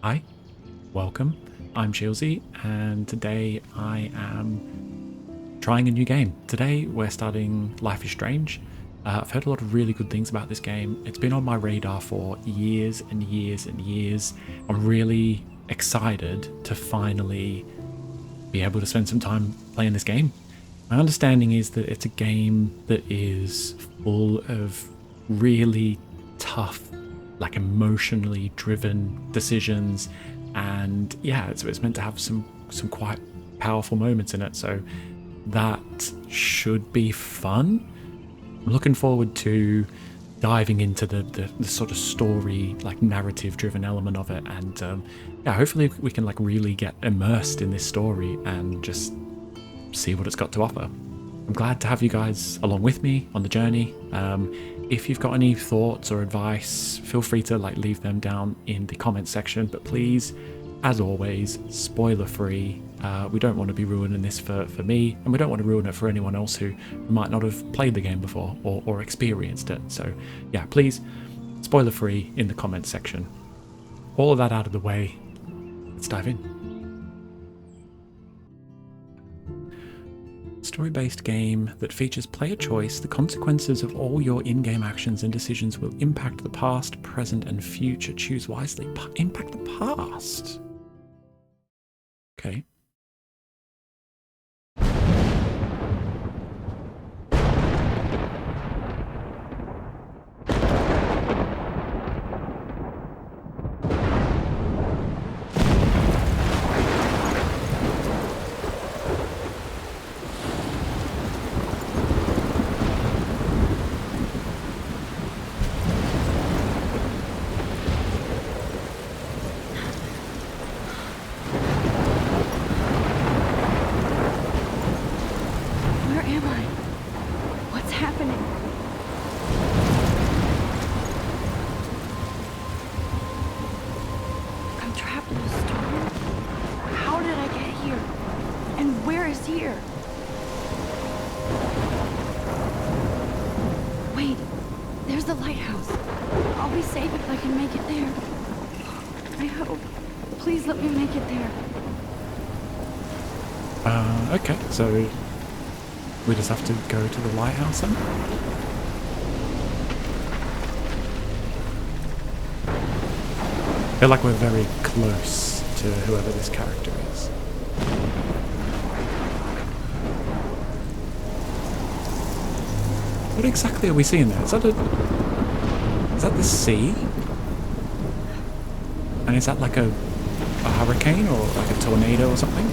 Hi, welcome. I'm shielzy, and today I am trying a new game. Today we're starting Life is Strange. I've heard a lot of really good things about this game. It's been on my radar for years and years and years. I'm really excited to finally be able to spend some time playing this game. My understanding is that it's a game that is full of really tough, like emotionally driven decisions, and yeah, it's meant to have some quite powerful moments in it. So that should be fun. I'm looking forward to diving into the sort of story, like narrative driven element of it, and yeah, hopefully we can like really get immersed in this story and just see what it's got to offer. I'm glad to have you guys along with me on the journey. If you've got any thoughts or advice, feel free to like leave them down in the comments section, but please, as always, spoiler free. We don't want to be ruining this for me, and we don't want to ruin it for anyone else who might not have played the game before or experienced it. So yeah, please, spoiler free in the comments section. All of that out of the way, let's dive in. Story-based game that features player choice. The consequences of all your in-game actions and decisions will impact the past, present, and future. Choose wisely. Impact the past. Okay. Okay, so we just have to go to the lighthouse then? I feel like we're very close to whoever this character is. What exactly are we seeing there? Is that the sea? And is that like a hurricane or like a tornado or something?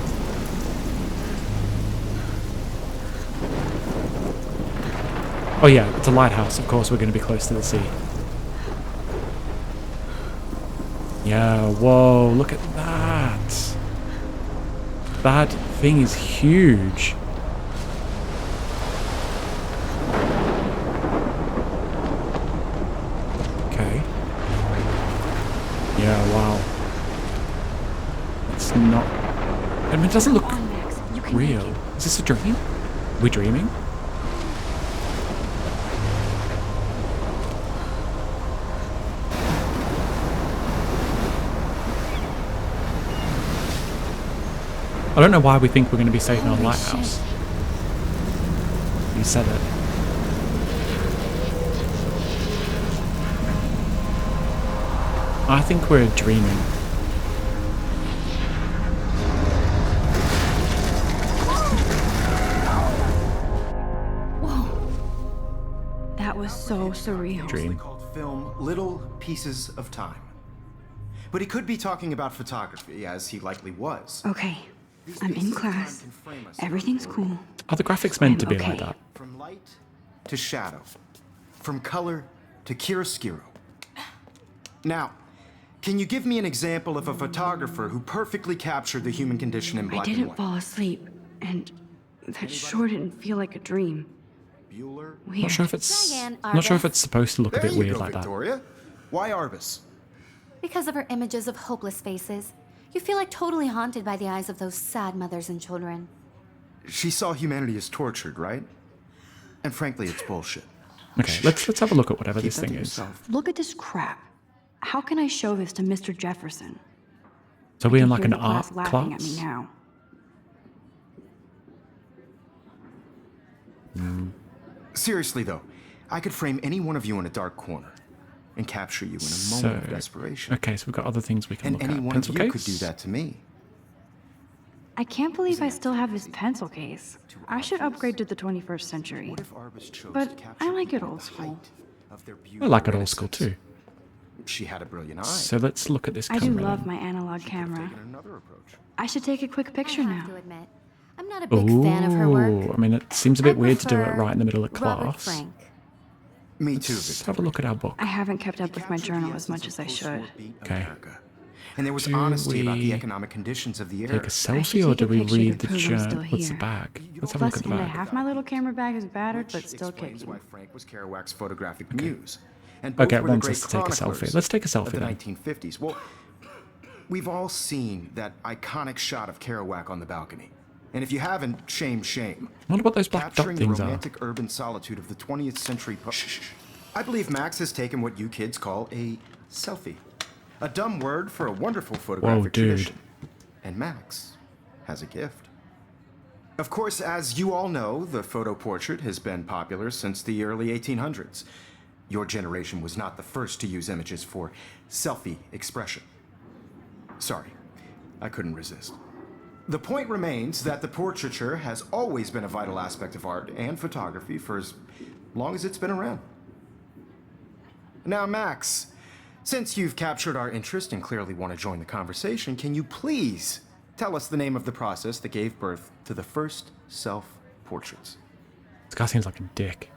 Oh yeah, it's a lighthouse. Of course we're going to be close to the sea. Yeah, whoa, look at that. That thing is huge. Okay. Yeah, wow. It's not... I mean, it doesn't look real. Is this a dream? Are we dreaming? I don't know why we think we're going to be safe in a lighthouse. You said it. I think we're dreaming. Whoa. That was so surreal. Dream. Called film Little Pieces of Time. But he could be talking about photography, as he likely was. Okay. I'm in class. Everything's cool. Are the graphics meant to be like that? From light to shadow. From color to chiaroscuro. Now, can you give me an example of a photographer who perfectly captured the human condition in black and white? I didn't fall asleep, and that sure didn't feel like a dream. Bueller? Weird. Not sure if it's supposed to look a bit weird like that. Victoria. Why Arbus? Because of her images of hopeless faces. You feel like totally haunted by the eyes of those sad mothers and children. She saw humanity as tortured, right? And frankly, it's bullshit. Okay, let's have a look at whatever this thing is. Look at this crap. How can I show this to Mr. Jefferson? So I we're in can like hear an the class art laughing at me class? now. Seriously, though, I could frame any one of you in a dark corner and capture you in a moment of desperation. Okay, so we've got other things we can And look any at. one Pencil of you case? could do that to me. I can't believe I still have this pencil case. I should upgrade to the 21st century. What if Arbus chose But to capture I like it people at old the school. height of their beauty I like it and old school innocence? too. She had a brilliant eye. So let's look at this I camera. do love then. my analog She could have camera. taken another approach. I should take a quick picture I now. have to admit, I'm not a big fan of her work. Ooh, I mean, it seems a bit I weird to do it prefer right in the middle of Robert class. Frank. Me too, Let's Victoria. have a look at our book. I haven't kept up with my Captured journal the as much essence as I of should. post-war beat Okay. America. And there was Do honesty about we the economic conditions of the era. Take a I selfie should or take do a we picture read to the prove I'm journal? still What's the here. bag? Let's have a look Plus, at the only bag. half my little camera bag is battered, Which but still explains kicking. why Frank was Kerouac's photographic muse. And both Okay, it were the wants great us to take a selfie. chroniclers Let's take a of selfie the then. 1950s. Well, we've all seen that iconic shot of Kerouac on the balcony. And if you haven't, shame, shame. I wonder what those black dot Capturing the things are. romantic urban solitude of the 20th century. I believe Max has taken what you kids call a selfie. A dumb word for a wonderful photographic dude. tradition. And Max has a gift. Of course, as you all know, the photo portrait has been popular since the early 1800s. Your generation was not the first to use images for selfie expression. Sorry, I couldn't resist. The point remains that the portraiture has always been a vital aspect of art and photography for as long as it's been around. Now, Max, since you've captured our interest and clearly want to join the conversation, can you please tell us the name of the process that gave birth to the first self-portraits? This guy seems like a dick.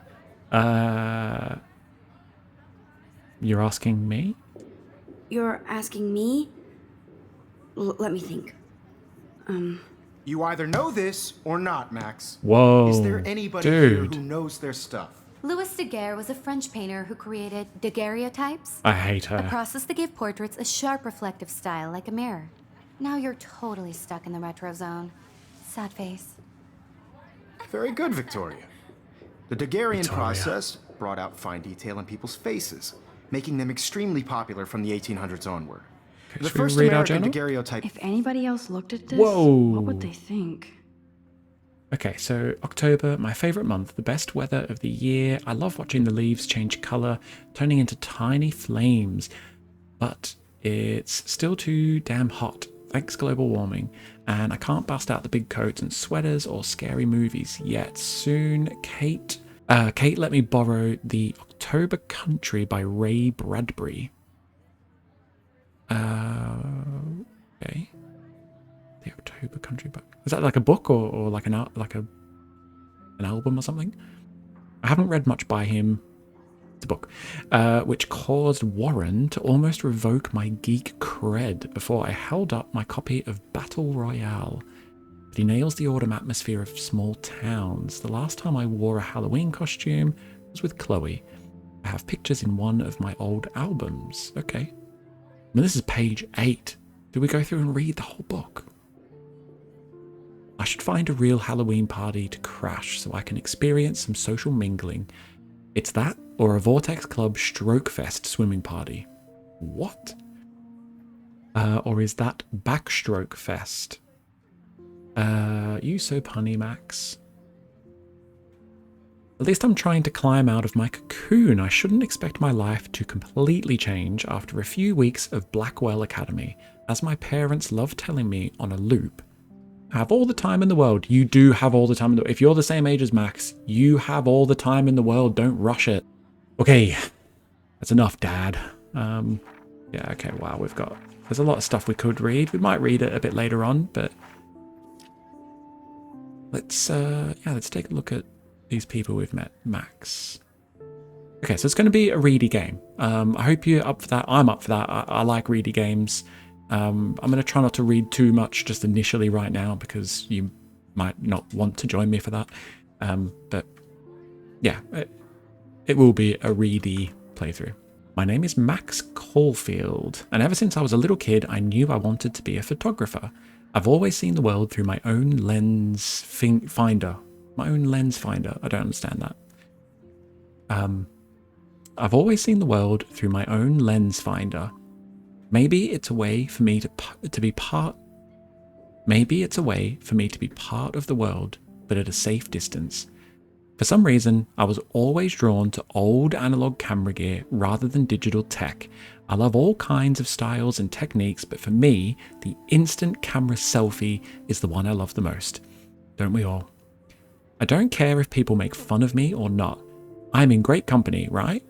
You're asking me? You're asking me? Let me think. You either know this or not, Max. Whoa, Is there anybody here dude. who knows their stuff? Louis Daguerre was a French painter who created daguerreotypes, I hate a her. process that gave portraits a sharp reflective style like a mirror. Now you're totally stuck in the retro zone. Sad face. Very good, Victoria. The Daguerrean Victoria. process brought out fine detail in people's faces, making them extremely popular from the 1800s onward. The should we first read our American journal? daguerreotype. If anybody else looked at this, Whoa. what would they think? Okay, so October, my favourite month, the best weather of the year. I love watching the leaves change colour, turning into tiny flames. But it's still too damn hot. Thanks global warming. And I can't bust out the big coats and sweaters or scary movies yet. Soon, Kate let me borrow The October Country by Ray Bradbury. Okay. The October Country book. Is that like a book or like an album or something? I haven't read much by him. It's a book, which caused Warren to almost revoke my geek cred before I held up my copy of Battle Royale. But he nails the autumn atmosphere of small towns. The last time I wore a Halloween costume was with Chloe. I have pictures in one of my old albums. Okay. I mean, this is page 8. Do we go through and read the whole book? I should find a real Halloween party to crash so I can experience some social mingling. It's that or a Vortex Club Stroke Fest swimming party. What? Or is that Backstroke Fest? You so punny, Max. At least I'm trying to climb out of my cocoon. I shouldn't expect my life to completely change after a few weeks of Blackwell Academy, as my parents love telling me on a loop. Have all the time in the world. You do have all the time in the world. If you're the same age as Max, you have all the time in the world. Don't rush it. Okay, that's enough, Dad. Yeah, okay, wow, there's a lot of stuff we could read. We might read it a bit later on, but let's take a look at these people we've met. Max. Okay, so it's going to be a reedy game. I hope you're up for that. I'm up for that. I like reedy games. I'm going to try not to read too much just initially right now because you might not want to join me for that. But yeah, it will be a reedy playthrough. My name is Max Caulfield, and ever since I was a little kid, I knew I wanted to be a photographer. I've always seen the world through my own lens finder. My own lens finder. I don't understand that. I've always seen the world through my own lens finder. Maybe it's a way for me to be part. Maybe it's a way for me to be part of the world, but at a safe distance. For some reason, I was always drawn to old analog camera gear rather than digital tech. I love all kinds of styles and techniques, but for me, the instant camera selfie is the one I love the most. Don't we all? I don't care if people make fun of me or not. I'm in great company, right?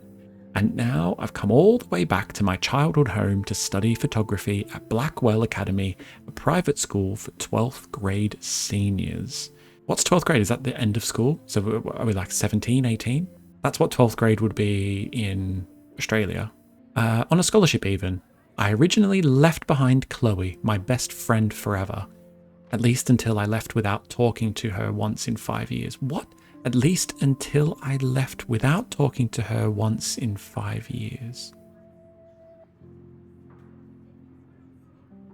And now I've come all the way back to my childhood home to study photography at Blackwell Academy, a private school for 12th grade seniors. What's 12th grade? Is that the end of school? So are we like 17, 18? That's what 12th grade would be in Australia. On a scholarship even. I originally left behind Chloe, my best friend forever. At least until I left without talking to her once in 5 years. What? At least until I left without talking to her once in 5 years.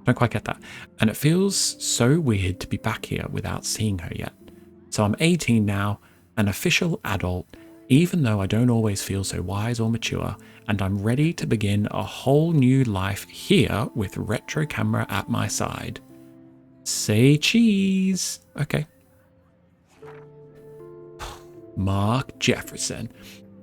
Don't quite get that. And it feels so weird to be back here without seeing her yet. So I'm 18 now, an official adult, even though I don't always feel so wise or mature, and I'm ready to begin a whole new life here with retro camera at my side. Say cheese. Okay. Mark Jefferson.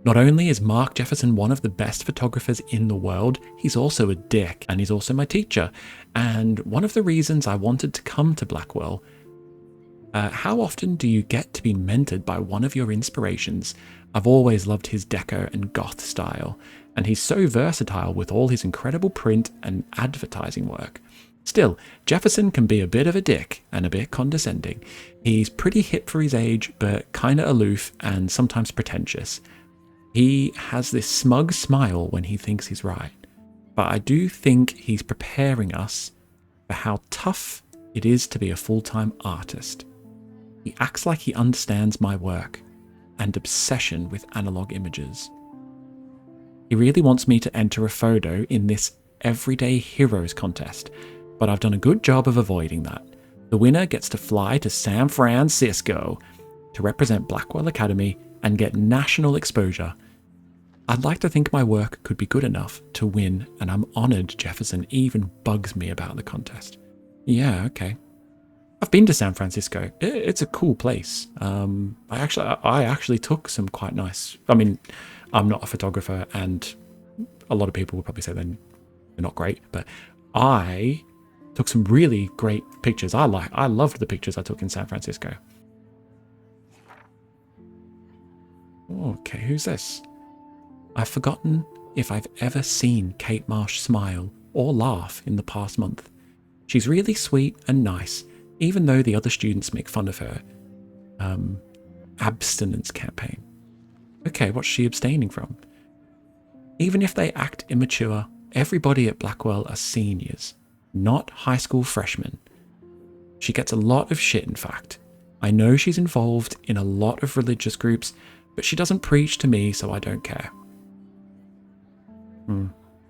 Not only is Mark Jefferson one of the best photographers in the world, he's also a dick, and he's also my teacher. And one of the reasons I wanted to come to Blackwell. How often do you get to be mentored by one of your inspirations? I've always loved his deco and goth style, and he's so versatile with all his incredible print and advertising work. Still, Jefferson can be a bit of a dick and a bit condescending. He's pretty hip for his age, but kinda aloof and sometimes pretentious. He has this smug smile when he thinks he's right. But I do think he's preparing us for how tough it is to be a full-time artist. He acts like he understands my work and obsession with analog images. He really wants me to enter a photo in this Everyday Heroes contest, but I've done a good job of avoiding that. The winner gets to fly to San Francisco to represent Blackwell Academy and get national exposure. I'd like to think my work could be good enough to win, and I'm honoured Jefferson even bugs me about the contest. Yeah, okay. I've been to San Francisco. It's a cool place. I actually took some quite nice... I mean, I'm not a photographer, and a lot of people will probably say they're not great, but I took some really great pictures. I loved the pictures I took in San Francisco. Okay, who's this? I've forgotten if I've ever seen Kate Marsh smile or laugh in the past month. She's really sweet and nice, even though the other students make fun of her abstinence campaign. Okay, what's she abstaining from? Even if they act immature, everybody at Blackwell are seniors, not high school freshmen. She gets a lot of shit, in fact. I know she's involved in a lot of religious groups, but she doesn't preach to me, so I don't care.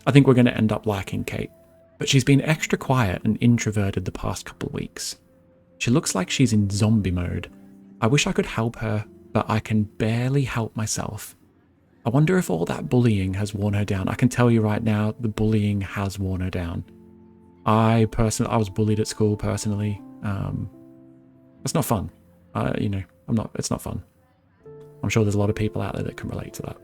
I think we're going to end up liking Kate, but she's been extra quiet and introverted the past couple of weeks. She looks like she's in zombie mode. I wish I could help her, but I can barely help myself. I wonder if all that bullying has worn her down. I can tell you right now, the bullying has worn her down. I was bullied at school personally. It's not fun. It's not fun. I'm sure there's a lot of people out there that can relate to that.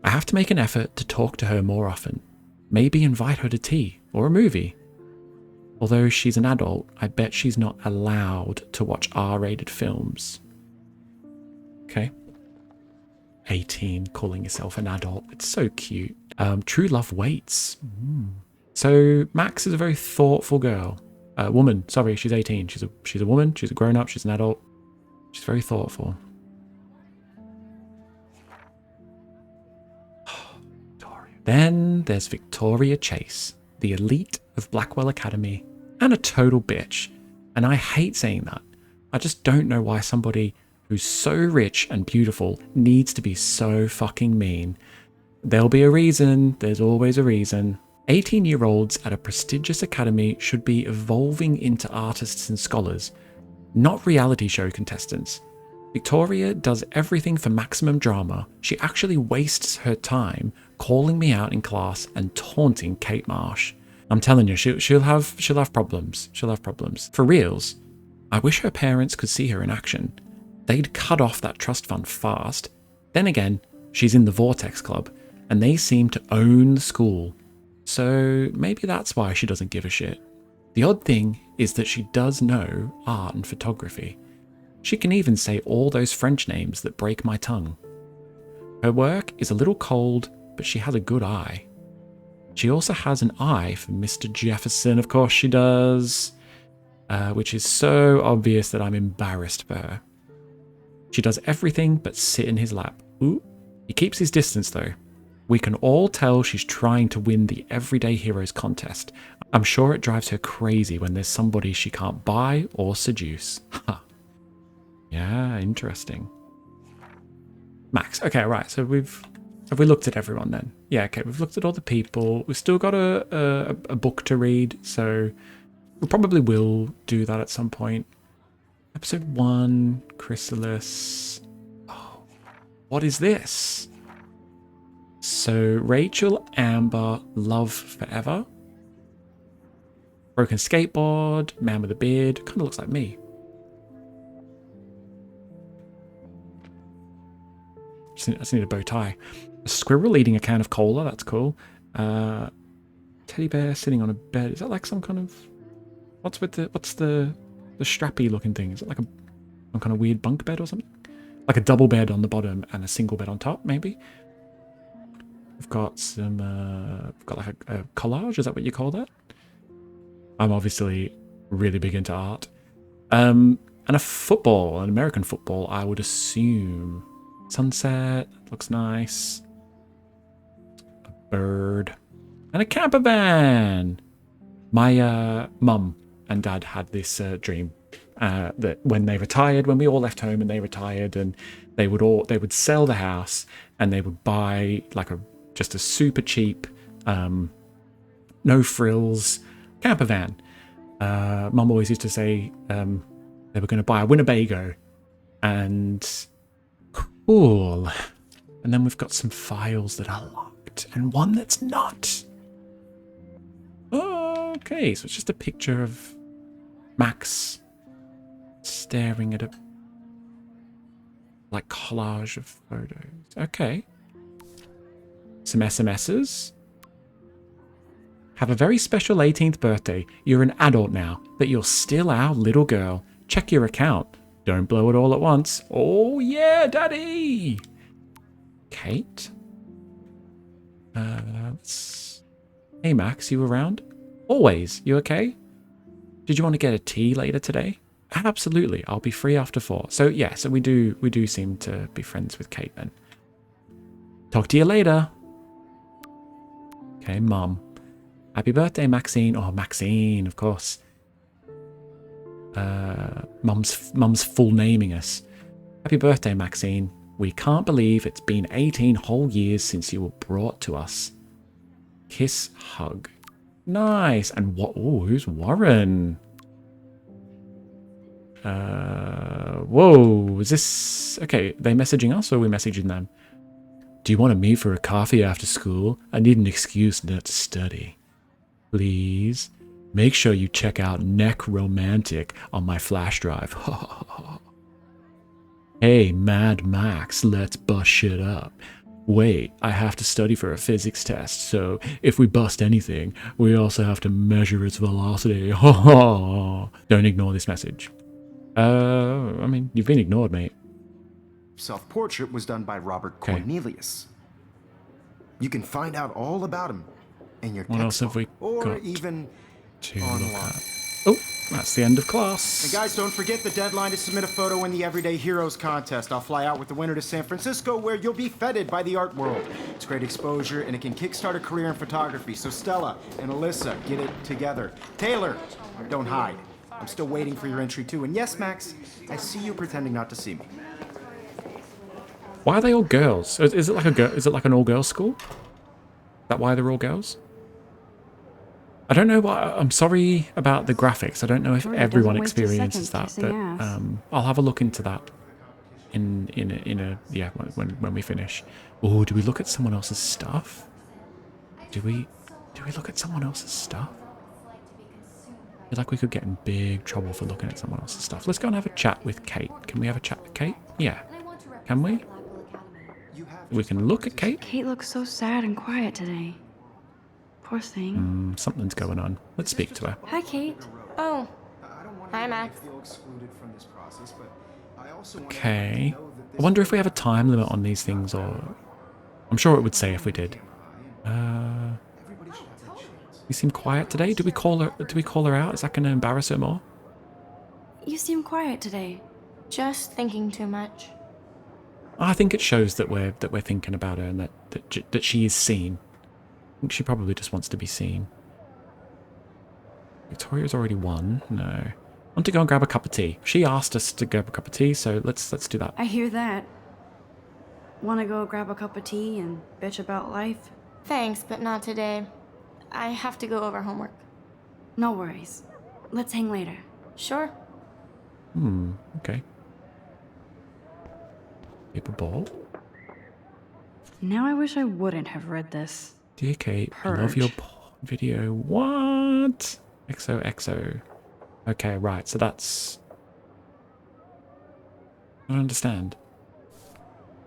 I have to make an effort to talk to her more often. Maybe invite her to tea or a movie. Although she's an adult, I bet she's not allowed to watch R-rated films. Okay. 18, calling yourself an adult. It's so cute. True love waits. So Max is a very thoughtful girl. Woman. Sorry, she's 18. She's a woman. She's a grown-up. She's an adult. She's very thoughtful. Then there's Victoria Chase, the elite of Blackwell Academy, and a total bitch. And I hate saying that. I just don't know why somebody who's so rich and beautiful needs to be so fucking mean. There'll be a reason. There's always a reason. 18-year-olds at a prestigious academy should be evolving into artists and scholars, not reality show contestants. Victoria does everything for maximum drama. She actually wastes her time calling me out in class and taunting Kate Marsh. I'm telling you, she'll have problems. She'll have problems. For reals, I wish her parents could see her in action. They'd cut off that trust fund fast. Then again, she's in the Vortex Club, and they seem to own the school. So maybe that's why she doesn't give a shit. The odd thing is that she does know art and photography. She can even say all those French names that break my tongue. Her work is a little cold, but she has a good eye. She also has an eye for Mr. Jefferson, of course she does, which is so obvious that I'm embarrassed for her. She does everything but sit in his lap. Ooh, he keeps his distance though. We can all tell she's trying to win the Everyday Heroes contest. I'm sure it drives her crazy when there's somebody she can't buy or seduce. Ha. Yeah, interesting. Max. Okay, right. So have we looked at everyone then? Yeah, okay. We've looked at all the people. We've still got a book to read, so we probably will do that at some point. Episode 1, Chrysalis. Oh, what is this? So Rachel, Amber, Love Forever. Broken skateboard, man with a beard. Kind of looks like me. I just need a bow tie. A squirrel eating a can of cola. That's cool. Teddy bear sitting on a bed. Is that like some kind of... What's the strappy looking thing? Is it like some kind of weird bunk bed or something? Like a double bed on the bottom and a single bed on top, maybe? We've got some... we've got like a collage. Is that what you call that? I'm obviously really big into art. And a football, an American football, I would assume. Sunset, looks nice. A bird. And a camper van! My mum and dad had this dream that when they retired, when we all left home and they retired, and they would sell the house and they would buy like just a super cheap, no frills camper van. Mum always used to say they were going to buy a Winnebago, and cool. And then we've got some files that are locked and one that's not. Okay, so it's just a picture of Max staring at a like collage of photos. Okay. Some SMSs. Have a very special 18th birthday. You're an adult now, but you're still our little girl. Check your account. Don't blow it all at once. Oh yeah, daddy! Kate? Hey Max, you around? Always. You okay? Did you want to get a tea later today? Absolutely. I'll be free after 4. So yeah, so we do seem to be friends with Kate then. Talk to you later. Okay, Mum. Happy birthday, Maxine. Oh, Maxine, of course. Mum's full naming us. Happy birthday, Maxine. We can't believe it's been 18 whole years since you were brought to us. Kiss, hug. Nice. And what? Oh, who's Warren? Whoa. Is this... Okay, they messaging us or are we messaging them? Do you want to meet for a coffee after school? I need an excuse not to study. Please. Make sure you check out Neck Romantic on my flash drive. Hey, Mad Max, let's bust shit up. Wait, I have to study for a physics test, so if we bust anything, we also have to measure its velocity. Don't ignore this message. I mean, you've been ignored, mate. Self-portrait was done by Robert Cornelius. You can find out all about him in your What else have we or got even to online. look at? Oh, that's the end of class. And guys, don't forget the deadline to submit a photo in the Everyday Heroes contest. I'll fly out with the winner to San Francisco, where you'll be feted by the art world. It's great exposure, and it can kickstart a career in photography. So Stella and Alyssa, get it together. Taylor, don't hide. I'm still waiting for your entry too. And yes, Max, I see you pretending not to see me. Why are they all girls? Is it like a girl? Is it like an all-girls school? Is that why they're all girls? I don't know why. I'm sorry about the graphics. I don't know if everyone experiences that, but I'll have a look into that when we finish. Oh, do we look at someone else's stuff? Do we look at someone else's stuff? feel like we could get in big trouble for looking at someone else's stuff. Let's go and have a chat with Kate. Can we have a chat with Kate? Yeah. Can we? We can look at Kate. Kate looks so sad and quiet today. Poor thing. Something's going on. Let's speak to her. Hi, Kate. Oh, hi, Max. Okay. I wonder if we have a time limit on these things, or... I'm sure it would say if we did. You seem quiet today. Do we call her out? Is that going to embarrass her more? You seem quiet today. Just thinking too much. I think it shows that we're thinking about her and that she is seen. I think she probably just wants to be seen. Victoria's already won. No. I want to go and grab a cup of tea. She asked us to grab a cup of tea, so let's do that. I hear that. Want to go grab a cup of tea and bitch about life? Thanks, but not today. I have to go over homework. No worries. Let's hang later. Sure. Okay. Paper ball. Now I wish I wouldn't have read this. Dear Kate, I love Purge. your porn video. What? XOXO. Okay, right. So that's... I don't understand.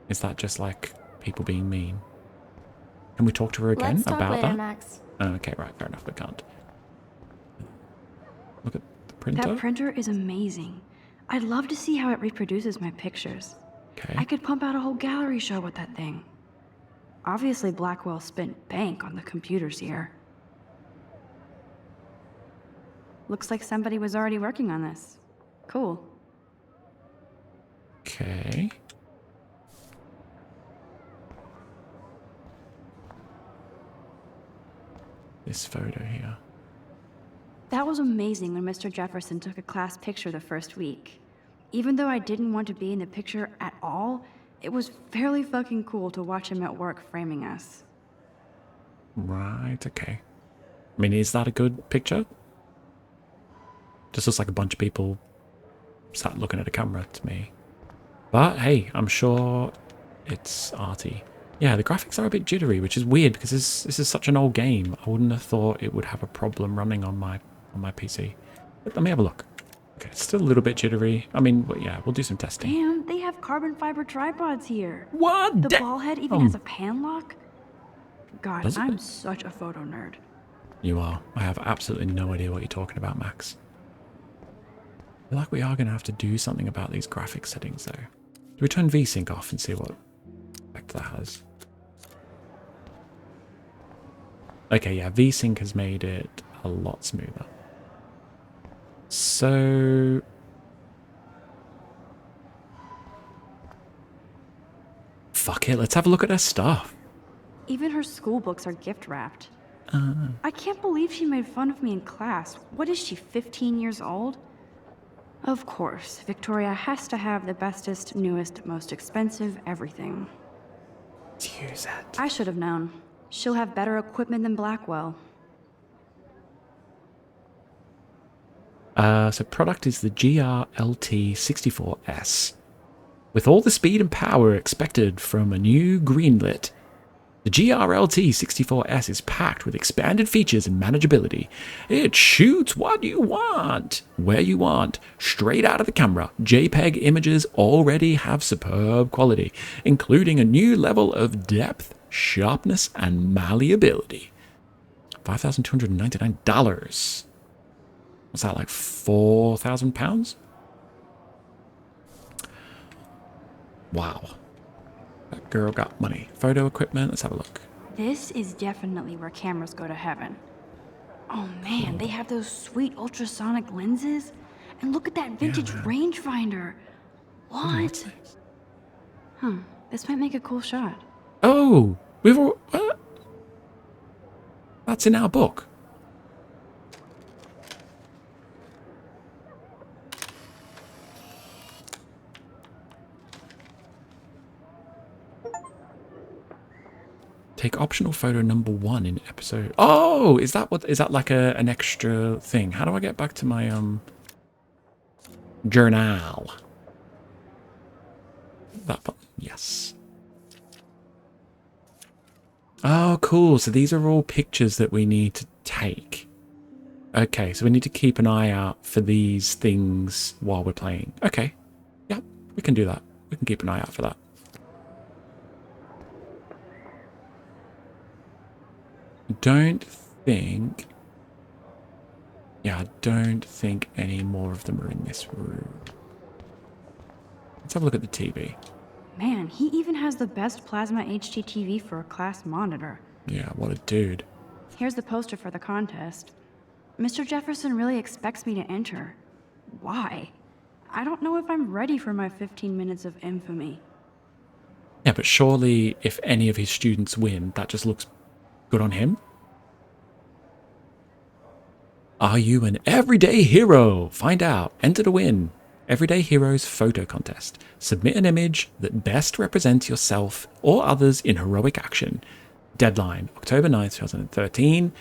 Is that just like people being mean? Can we talk to her again Let's talk about later, that? Max. Okay, right. Fair enough. We can't. Look at the printer. That printer is amazing. I'd love to see how it reproduces my pictures. Okay. I could pump out a whole gallery show with that thing. Obviously, Blackwell spent bank on the computers here. Looks like somebody was already working on this. Cool. Okay. This photo here. That was amazing when Mr. Jefferson took a class picture the first week. Even though I didn't want to be in the picture at all, it was fairly fucking cool to watch him at work framing us. Right, okay. I mean, is that a good picture? Just looks like a bunch of people sat looking at a camera to me. But hey, I'm sure it's arty. Yeah, the graphics are a bit jittery, which is weird because this is such an old game. I wouldn't have thought it would have a problem running on my PC. But let me have a look. Okay, it's still a little bit jittery. I mean, but yeah, we'll do some testing. Damn, they have carbon fiber tripods here. What? The ball head even has a pan lock? God, Does it? I'm such a photo nerd. You are. I have absolutely no idea what you're talking about, Max. I feel like we are going to have to do something about these graphic settings, though. Do we turn VSync off and see what effect that has? Okay, yeah, VSync has made it a lot smoother. So... fuck it, let's have a look at her stuff. Even her school books are gift wrapped. I can't believe she made fun of me in class. What is she, 15 years old? Of course, Victoria has to have the bestest, newest, most expensive everything. Let's use it. I should have known. She'll have better equipment than Blackwell. So product is the GRLT64S. With all the speed and power expected from a new greenlit, the GRLT64S is packed with expanded features and manageability. It shoots what you want, where you want, straight out of the camera. JPEG images already have superb quality, including a new level of depth, sharpness, and malleability. $5,299. What's that, like £4,000? Wow. That girl got money. Photo equipment, let's have a look. This is definitely where cameras go to heaven. Oh man, they have those sweet ultrasonic lenses. And look at that vintage rangefinder. What? This might make a cool shot. Oh, what? That's in our book. Take optional photo number 1 in episode. Oh, is that like an extra thing? How do I get back to my journal? That button. Yes. Oh, cool. So these are all pictures that we need to take. Okay, so we need to keep an eye out for these things while we're playing. Okay, yeah, we can do that. We can keep an eye out for that. Don't think... Yeah, I don't think any more of them are in this room. Let's have a look at the TV. Man, he even has the best plasma HDTV for a class monitor. Yeah, what a dude. Here's the poster for the contest. Mr. Jefferson really expects me to enter. Why? I don't know if I'm ready for my 15 minutes of infamy. Yeah, but surely if any of his students win, that just looks good on him. Are you an everyday hero? Find out. Enter to win. Everyday Heroes Photo Contest. Submit an image that best represents yourself or others in heroic action. Deadline, October 9th, 2013.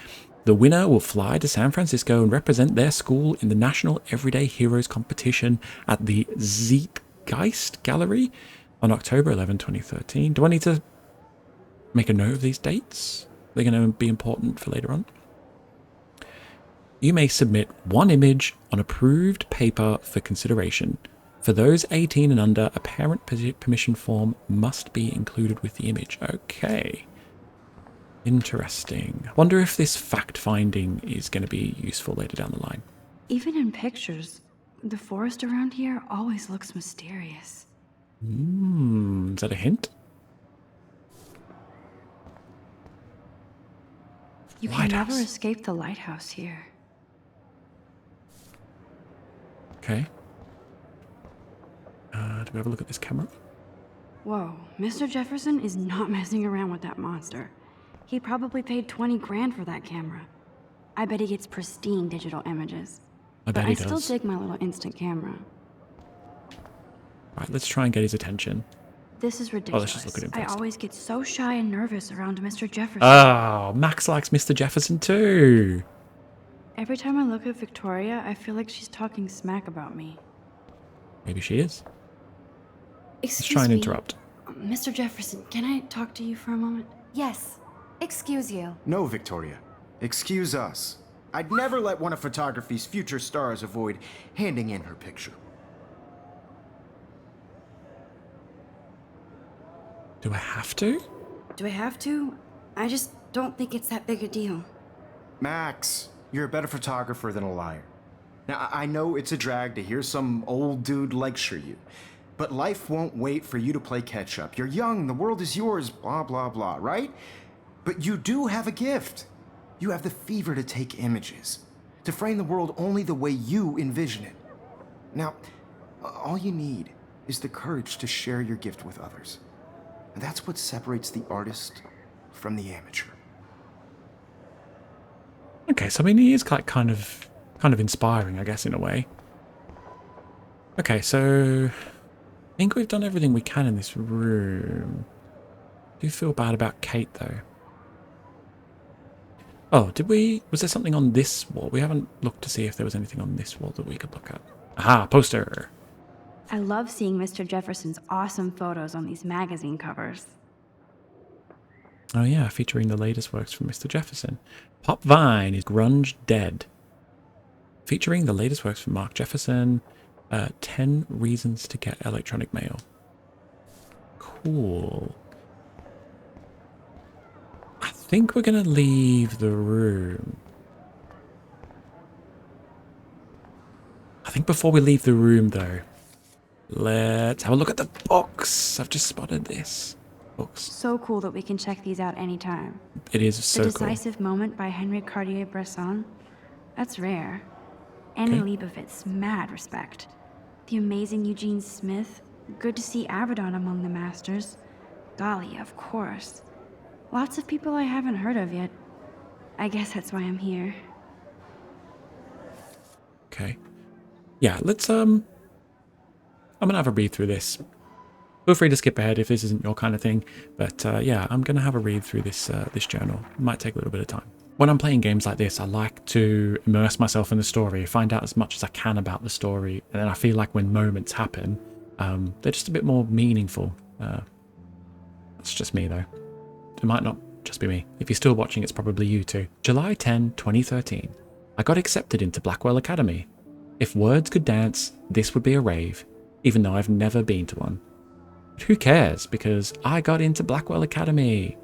The winner will fly to San Francisco and represent their school in the National Everyday Heroes competition at the Zeitgeist Gallery on October 11, 2013. Do I need to make a note of these dates? They're going to be important for later on. You may submit one image on approved paper for consideration. For those 18 and under, a parent permission form must be included with the image. Okay. Interesting. Wonder if this fact-finding is going to be useful later down the line. Even in pictures, the forest around here always looks mysterious. Is that a hint? You can never escape the lighthouse here. Okay. Do we have a look at this camera? Whoa, Mr. Jefferson is not messing around with that monster. He probably paid 20 grand for that camera. I bet he gets pristine digital images. I bet he does. I still dig my little instant camera. Right, let's try and get his attention. This is ridiculous. Let's just look at him I first. always get so shy and nervous around Mr. Jefferson. Oh, Max likes Mr. Jefferson too. Every time I look at Victoria, I feel like she's talking smack about me. Maybe she is. Excuse Let's try and me. interrupt. Mr. Jefferson, can I talk to you for a moment? Yes. Excuse you. No, Victoria. Excuse us. I'd never let one of photography's future stars avoid handing in her picture. Do I have to? Do I have to? I just don't think it's that big a deal. Max, you're a better photographer than a liar. Now, I know it's a drag to hear some old dude lecture you, but life won't wait for you to play catch up. You're young, the world is yours, blah, blah, blah, right? But you do have a gift. You have the fever to take images, to frame the world only the way you envision it. Now, all you need is the courage to share your gift with others. And that's what separates the artist from the amateur. Okay, so I mean, he is kind of inspiring, I guess, in a way. Okay, so I think we've done everything we can in this room. Do you feel bad about Kate, though? Oh, was there something on this wall? We haven't looked to see if there was anything on this wall that we could look at. Aha, poster. I love seeing Mr. Jefferson's awesome photos on these magazine covers. Oh yeah, featuring the latest works from Mr. Jefferson. Pop Vine is grunge dead. Featuring the latest works from Mark Jefferson. 10 reasons to get electronic mail. Cool. I think we're going to leave the room. I think before we leave the room, though, let's have a look at the books. I've just spotted this. Books. So cool that we can check these out anytime. It is so The cool. Decisive Moment by Henry Cartier-Bresson. That's rare. Annie Leibovitz, mad respect. The Amazing Eugene Smith. Good to see Avedon among the masters. Golly, of course. Lots of people I haven't heard of yet. I guess that's why I'm here. Okay. Yeah, let's I'm gonna have a read through this. Feel free to skip ahead if this isn't your kind of thing, but yeah, I'm gonna have a read through this this journal. It might take a little bit of time. When I'm playing games like this, I like to immerse myself in the story, find out as much as I can about the story, and then I feel like when moments happen, they're just a bit more meaningful. That's just me though. It might not just be me. If you're still watching, it's probably you too. July 10, 2013. I got accepted into Blackwell Academy. If words could dance, this would be a rave, even though I've never been to one. But who cares, because I got into Blackwell Academy.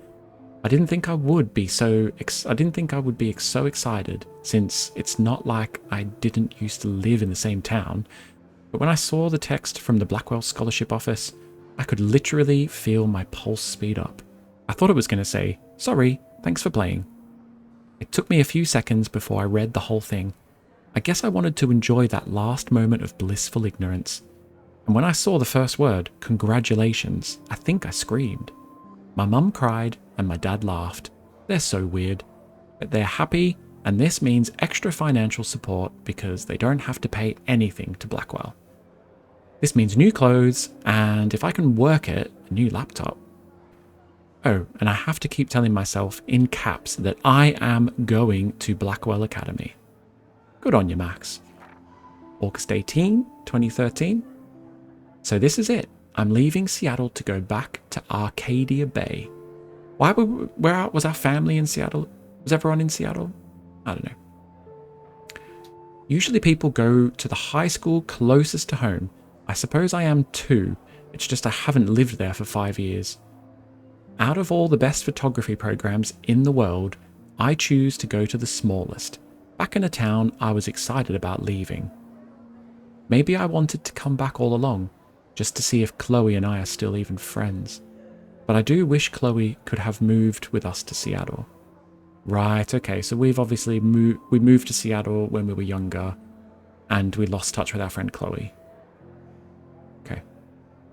I didn't think I would be so excited, since it's not like I didn't used to live in the same town. But when I saw the text from the Blackwell Scholarship Office, I could literally feel my pulse speed up. I thought it was going to say, "Sorry, thanks for playing." It took me a few seconds before I read the whole thing. I guess I wanted to enjoy that last moment of blissful ignorance. And when I saw the first word, congratulations, I think I screamed. My mum cried and my dad laughed. They're so weird. But they're happy, and this means extra financial support because they don't have to pay anything to Blackwell. This means new clothes, and if I can work it, a new laptop. Oh, and I have to keep telling myself in caps that I am going to Blackwell Academy. Good on you, Max. August 18, 2013. So this is it. I'm leaving Seattle to go back to Arcadia Bay. Where was our family in Seattle? Was everyone in Seattle? I don't know. Usually people go to the high school closest to home. I suppose I am too. It's just I haven't lived there for 5 years. Out of all the best photography programs in the world, I choose to go to the smallest, back in a town I was excited about leaving. Maybe I wanted to come back all along, just to see if Chloe and I are still even friends. But I do wish Chloe could have moved with us to Seattle. Right, okay, so we've obviously moved to Seattle when we were younger, and we lost touch with our friend Chloe. Okay.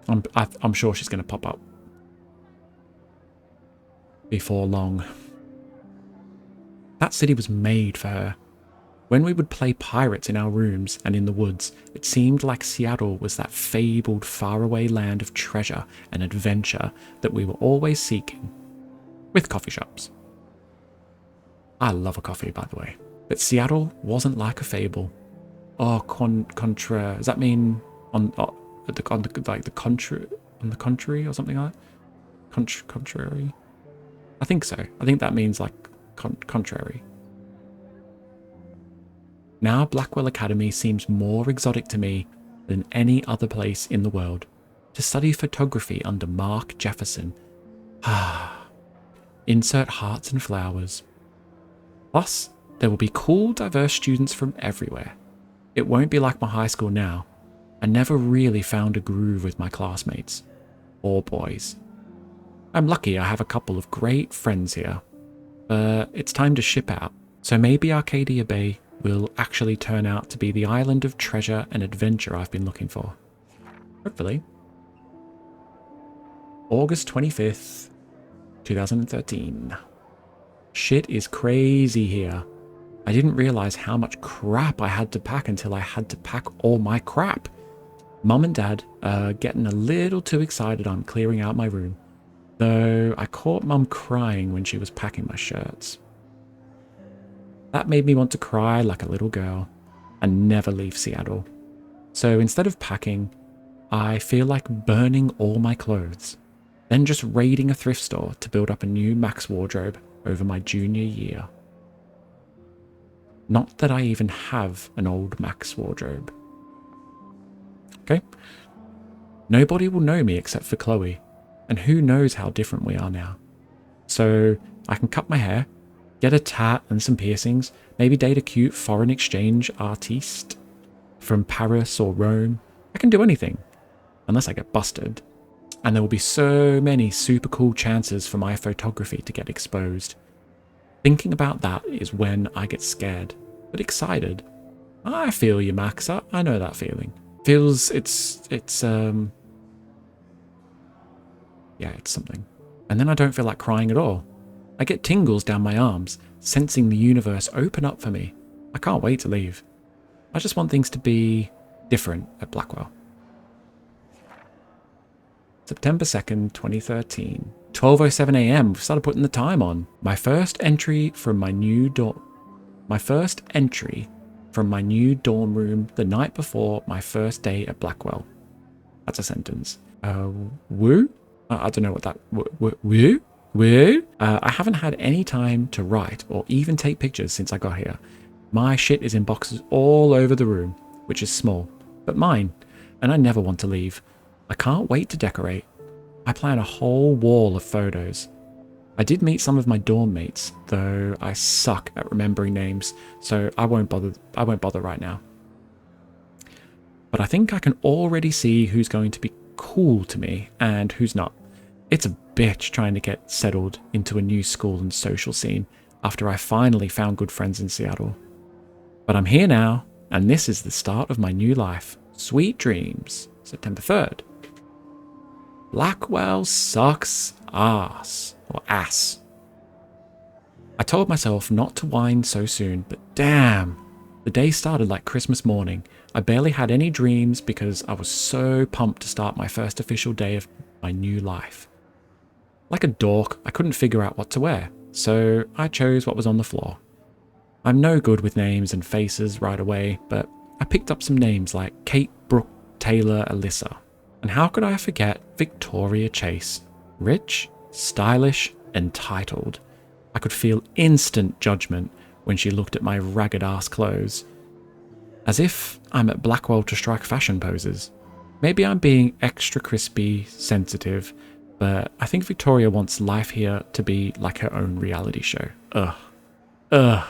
I'm sure she's going to pop up before long. That city was made for her. When we would play pirates in our rooms and in the woods, it seemed like Seattle was that fabled faraway land of treasure and adventure that we were always seeking. With coffee shops. I love a coffee, by the way. But Seattle wasn't like a fable. Oh, contra. Does that mean on the contrary or something like that? Contrary? I think so. I think that means like contrary. Now Blackwell Academy seems more exotic to me than any other place in the world. To study photography under Mark Jefferson. Insert hearts and flowers. Plus, there will be cool, diverse students from everywhere. It won't be like my high school now. I never really found a groove with my classmates. Or boys. I'm lucky I have a couple of great friends here. But it's time to ship out. So maybe Arcadia Bay will actually turn out to be the island of treasure and adventure I've been looking for. Hopefully. August 25th, 2013. Shit is crazy here. I didn't realize how much crap I had to pack until I had to pack all my crap. Mum and Dad are getting a little too excited I'm clearing out my room. Though I caught Mum crying when she was packing my shirts. That made me want to cry like a little girl and never leave Seattle. So instead of packing, I feel like burning all my clothes, then just raiding a thrift store to build up a new Max wardrobe over my junior year. Not that I even have an old Max wardrobe. Okay? Nobody will know me except for Chloe, and who knows how different we are now. So I can cut my hair, get a tat and some piercings, maybe date a cute foreign exchange artiste from Paris or Rome. I can do anything, unless I get busted. And there will be so many super cool chances for my photography to get exposed. Thinking about that is when I get scared, but excited. I feel you, Max. I know that feeling. Feels it's something. And then I don't feel like crying at all. I get tingles down my arms, sensing the universe open up for me. I can't wait to leave. I just want things to be different at Blackwell. September 2nd, 2013. 12:07 a.m. We've started putting the time on. My first entry from my new dorm room the night before my first day at Blackwell. That's a sentence. Woo? I don't know what that... Woo? Woo? I haven't had any time to write or even take pictures since I got here. My shit is in boxes all over the room, which is small, but mine, and I never want to leave. I can't wait to decorate. I plan a whole wall of photos. I did meet some of my dorm mates, though I suck at remembering names, so I won't bother right now. But I think I can already see who's going to be cool to me and who's not. It's a bitch trying to get settled into a new school and social scene after I finally found good friends in Seattle. But I'm here now, and this is the start of my new life. Sweet dreams, September 3rd. Blackwell sucks ass, or ass. I told myself not to whine so soon, but damn, the day started like Christmas morning. I barely had any dreams because I was so pumped to start my first official day of my new life. Like a dork, I couldn't figure out what to wear, so I chose what was on the floor. I'm no good with names and faces right away, but I picked up some names like Kate, Brooke, Taylor, Alyssa. And how could I forget Victoria Chase? Rich, stylish, entitled. I could feel instant judgment when she looked at my ragged ass clothes. As if I'm at Blackwell to strike fashion poses. Maybe I'm being extra crispy, sensitive, but I think Victoria wants life here to be like her own reality show. Ugh.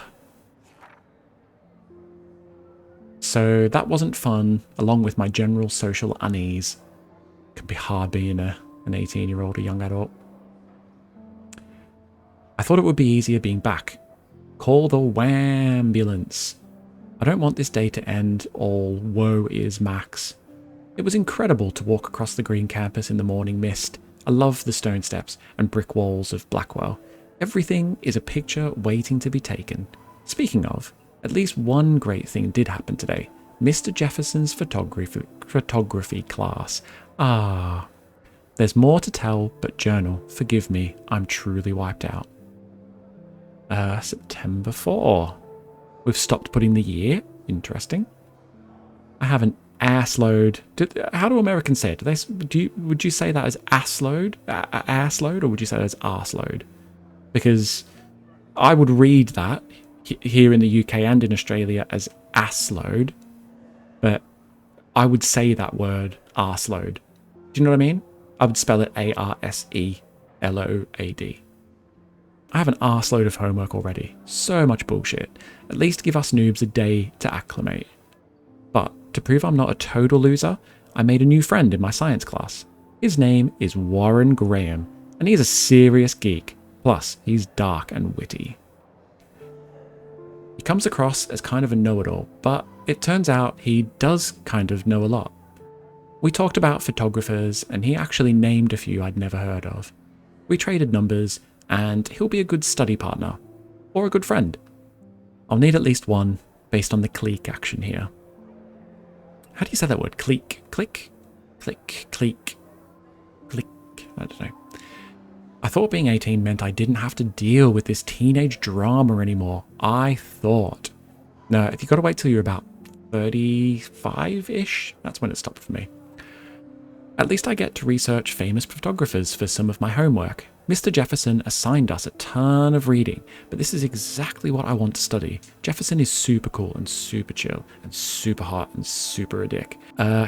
So that wasn't fun, along with my general social unease. It can be hard being an 18-year-old, a young adult. I thought it would be easier being back. Call the wambulance. I don't want this day to end all woe is Max. It was incredible to walk across the green campus in the morning mist. I love the stone steps and brick walls of Blackwell. Everything is a picture waiting to be taken. Speaking of, at least one great thing did happen today. Mr. Jefferson's photography class. There's more to tell, but journal, forgive me, I'm truly wiped out. September 4. We've stopped putting the year. Interesting. I have an assload. How do Americans say it? Would you say that as assload? Assload, or would you say that as arseload? Because I would read that here in the UK and in Australia as assload, but I would say that word arseload. Do you know what I mean? I would spell it ARSELOAD. I have an arseload of homework already. So much bullshit. At least give us noobs a day to acclimate. But to prove I'm not a total loser, I made a new friend in my science class. His name is Warren Graham, and he's a serious geek. Plus, he's dark and witty. He comes across as kind of a know-it-all, but it turns out he does kind of know a lot. We talked about photographers, and he actually named a few I'd never heard of. We traded numbers, and he'll be a good study partner, or a good friend. I'll need at least one, based on the clique action here. How do you say that word? Clique? Click? Click? Clique? Click? I don't know. I thought being 18 meant I didn't have to deal with this teenage drama anymore. I thought. No, if you got to wait till you're about 35-ish, that's when it stopped for me. At least I get to research famous photographers for some of my homework. Mr. Jefferson assigned us a ton of reading, but this is exactly what I want to study. Jefferson is super cool and super chill and super hot and super a dick.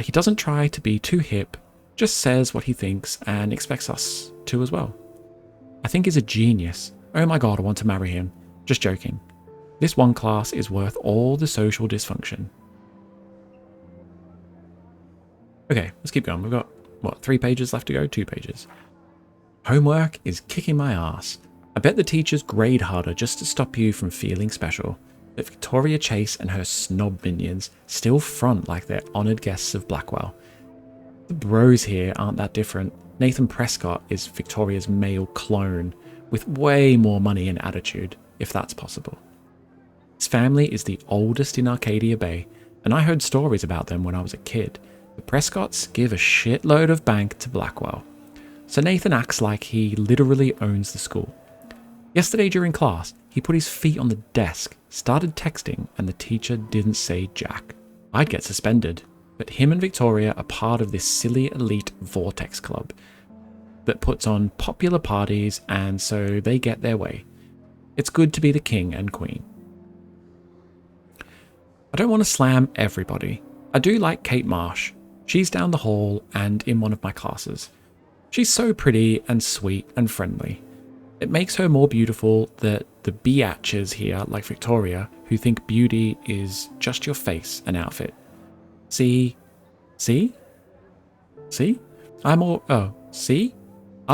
He doesn't try to be too hip, just says what he thinks and expects us to as well. I think he's a genius. Oh my god, I want to marry him. Just joking. This one class is worth all the social dysfunction. Okay, let's keep going. We've got, 3 pages left to go? 2 pages. Homework is kicking my ass. I bet the teachers grade harder just to stop you from feeling special. But Victoria Chase and her snob minions still front like they're honoured guests of Blackwell. The bros here aren't that different. Nathan Prescott is Victoria's male clone, with way more money and attitude, if that's possible. His family is the oldest in Arcadia Bay, and I heard stories about them when I was a kid. The Prescotts give a shitload of bank to Blackwell. So Nathan acts like he literally owns the school. Yesterday during class, he put his feet on the desk, started texting, and the teacher didn't say jack. I'd get suspended, but him and Victoria are part of this silly elite Vortex Club that puts on popular parties, and so they get their way. It's good to be the king and queen. don't want to slam everybody. I do like Kate Marsh. She's down the hall and in one of my classes. She's so pretty and sweet and friendly. It makes her more beautiful that the biatches here, like Victoria, who think beauty is just your face and outfit. See? I'm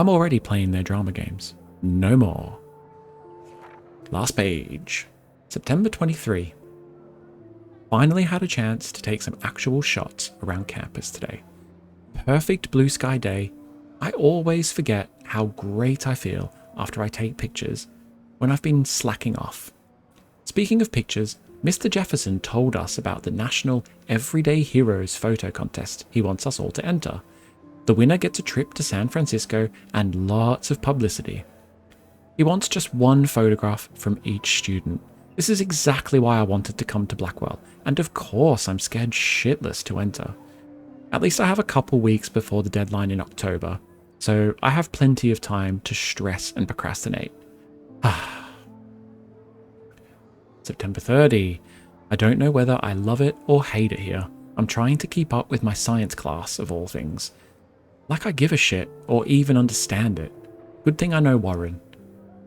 already playing their drama games. No more. Last page. September 23. Finally had a chance to take some actual shots around campus today. Perfect blue sky day. I always forget how great I feel after I take pictures when I've been slacking off. Speaking of pictures, Mr. Jefferson told us about the National Everyday Heroes photo contest he wants us all to enter. The winner gets a trip to San Francisco and lots of publicity. He wants just one photograph from each student. This is exactly why I wanted to come to Blackwell, and of course I'm scared shitless to enter. At least I have a couple weeks before the deadline in October, so I have plenty of time to stress and procrastinate. September 30. I don't know whether I love it or hate it here. I'm trying to keep up with my science class, of all things. Like I give a shit or even understand it. Good thing I know Warren.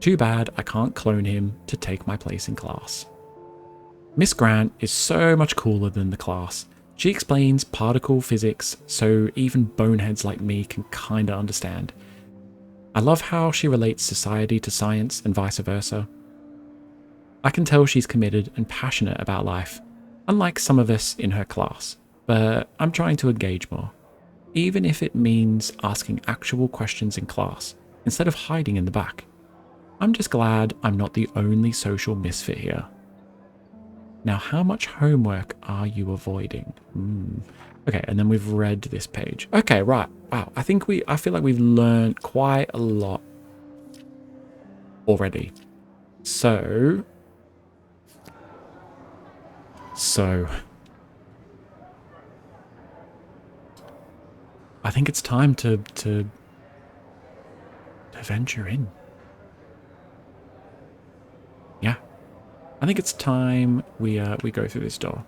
Too bad I can't clone him to take my place in class. Miss Grant is so much cooler than the class. She explains particle physics so even boneheads like me can kinda understand. I love how she relates society to science and vice versa. I can tell she's committed and passionate about life, unlike some of us in her class, but I'm trying to engage more, even if it means asking actual questions in class instead of hiding in the back. I'm just glad I'm not the only social misfit here. Now, how much homework are you avoiding? Okay, and then we've read this page. Okay, right. Wow, I feel like we've learned quite a lot already. So I think it's time to venture in. Yeah, I think it's time we go through this door.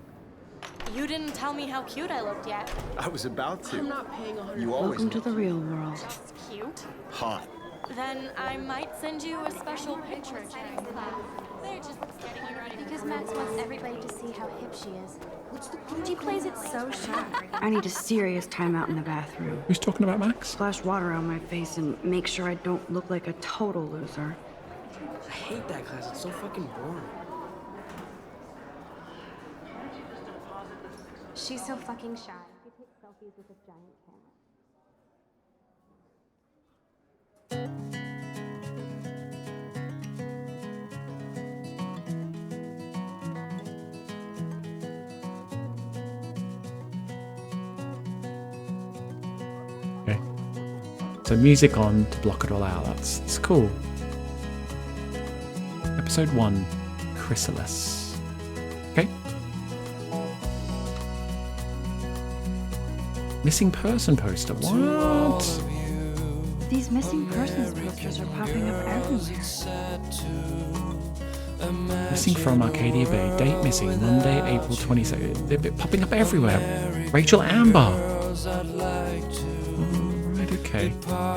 You didn't tell me how cute I looked yet. I was about to. I'm not paying 100. You always Welcome to the real world. That's cute. hot. Then I might send you a special picture. They're just getting you ready. Because Max wants everybody to see how hip she is. She plays it so sharp. I need a serious timeout in the bathroom. Who's talking about Max? Splash water on my face and make sure I don't look like a total loser. I hate that class. It's so fucking boring. She's so fucking shy. She takes selfies with a giant camera. Okay. So music on to block it all out. That's cool. Episode 1, Chrysalis. Okay. Missing person poster. What? These missing persons posters are popping up everywhere. Missing from Arcadia Bay. Date missing. Monday, April 22nd. They're popping up everywhere. Rachel Amber. Right, okay.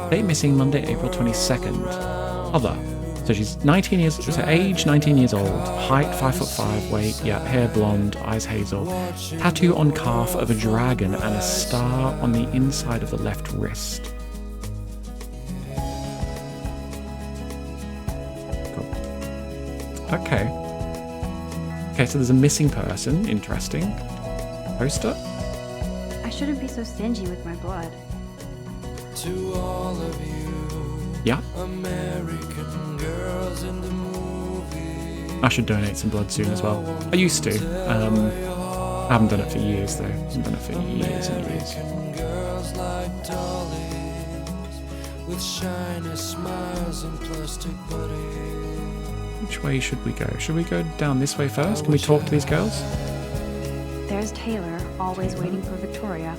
Date missing Monday, April 22nd. Other. So she's 19 years, so age 19 years old, height 5'5", weight, yeah, hair blonde, eyes hazel, tattoo on calf of a dragon and a star on the inside of the left wrist. Cool. Okay. Okay, so there's a missing person, interesting. Poster? I shouldn't be so stingy with my blood. To all of you, Yeah. American girls in the movie. I should donate some blood soon as well. I used to. I haven't done it for years though. I haven't done it for years and years. American girls like dollies with shiny smiles and plastic bodies. Which way should we go? Should we go down this way first? Can we talk to these girls? There's Taylor, always waiting for Victoria.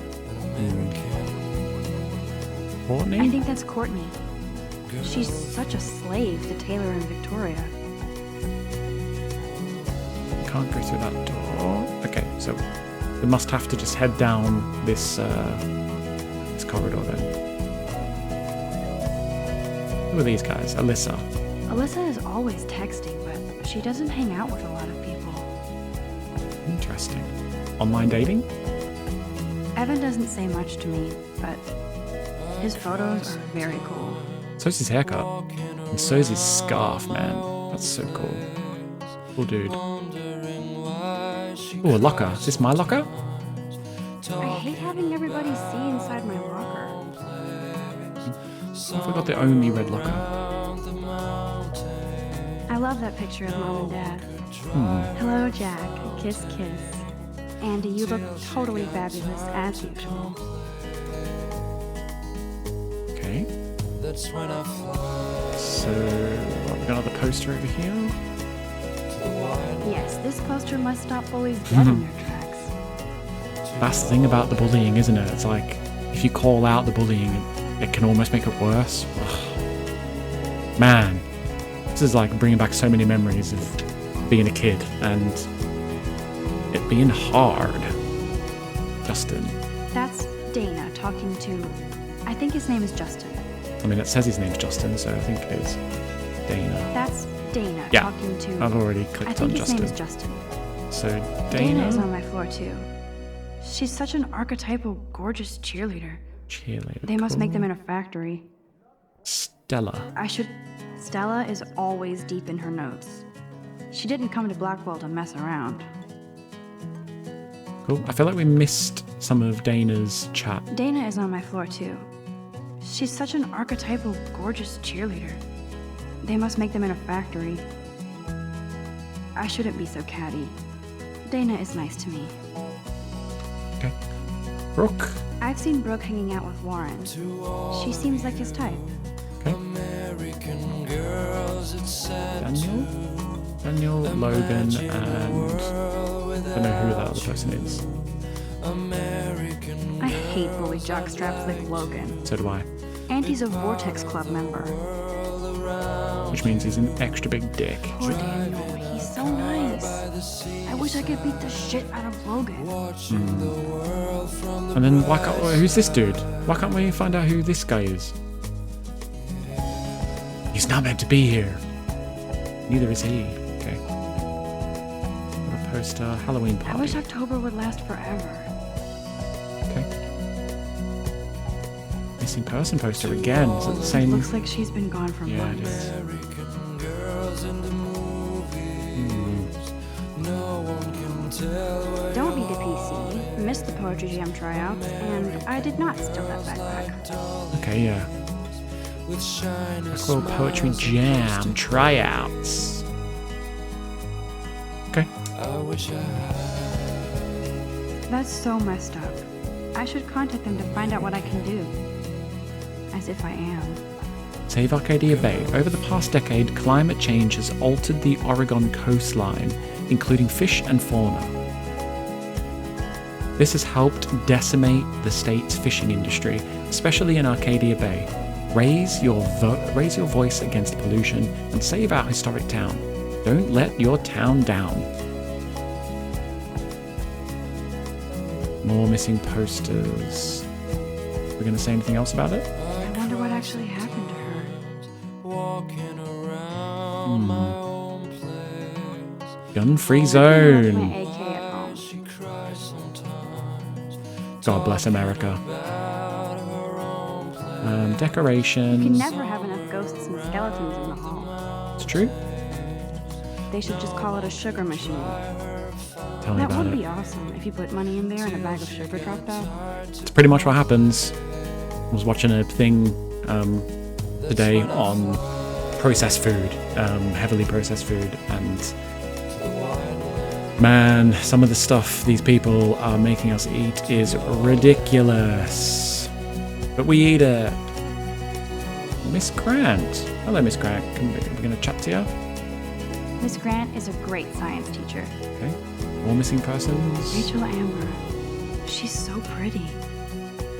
Courtney? I think that's Courtney. She's such a slave to Taylor and Victoria. can't go through that door. Okay, so we must have to just head down this this corridor then. Who are these guys? Alyssa. Alyssa is always texting, but she doesn't hang out with a lot of people. Interesting. Online dating? Evan doesn't say much to me, but his photos are very cool. So's his haircut. And so's his scarf, man. That's so cool. Cool dude. Ooh, a locker. Is this my locker? I hate having everybody see inside my locker. I forgot the only red locker. I love that picture of Mom and Dad. Hello, Jack. Kiss, kiss. Andy, you look totally fabulous as usual. Okay. So, what, we got another poster over here. Yes, this poster must stop bullies dead in their tracks. That's the thing about the bullying, isn't it? It's like, if you call out the bullying, it can almost make it worse. Ugh. Man, this is like bringing back so many memories of being a kid and it being hard. Justin. That's Dana talking to... I think his name is Justin. I mean, it says his name's Justin, so I think it is Dana. That's Dana Yeah, talking to... I've already I clicked think on his Justin. name is Justin. So, Dana is Dana? on my floor too. She's such an archetypal, gorgeous cheerleader. Cheerleader. They must make cool. them in a factory. Stella. Stella is always deep in her notes. She didn't come to Blackwell to mess around. Cool. I feel like we missed some of Dana's chat. Dana is on my floor too. She's such an archetypal, gorgeous cheerleader. They must make them in a factory. I shouldn't be so catty. Dana is nice to me. Okay. Brooke. I've seen Brooke hanging out with Warren. She seems like his type. Okay. Daniel, Logan, and I don't know who that other person is. I hate bully jockstraps like Logan. So do I. And he's a Vortex Club member. Which means he's an extra big dick. Poor Daniel, he's so nice. I wish I could beat the shit out of Logan. And then why can't, who's this dude? Why can't we find out who this guy is? He's not meant to be here. Neither is he. Okay. Got a poster, Halloween I party. wish October would last forever. Okay. Missing person poster again. Is it the same? Looks like she's been gone for Yeah, it months. is. Don't be the PC. Missed the Poetry Jam tryouts, and I did not steal that backpack. Okay, yeah. Blackwell Poetry Jam tryouts. Okay. That's so messed up. I should contact them to find out what I can do. As if I am. Save Arcadia Bay. Over the past decade, climate change has altered the Oregon coastline, including fish and fauna. This has helped decimate the state's fishing industry, especially in Arcadia Bay. Raise your voice against pollution and save our historic town. Don't let your town down. More missing posters. We're going to say anything else about it? I wonder what actually happened to her. Gun-free My zone. AK at home. God bless America. You Decorations. can never have enough ghosts and skeletons in the hall. It's true. They should just call it a sugar machine. Tell me That about would it. be awesome if you put money in there and a bag of sugar dropped out. It's pretty much what happens. I was watching a thing today on processed food, heavily processed food, and man, some of the stuff these people are making us eat is ridiculous. But we eat it. Miss Grant. Hello, Miss Grant. We're going to chat to you. Miss Grant is a great science teacher. Okay. More missing persons. Rachel Amber. She's so pretty.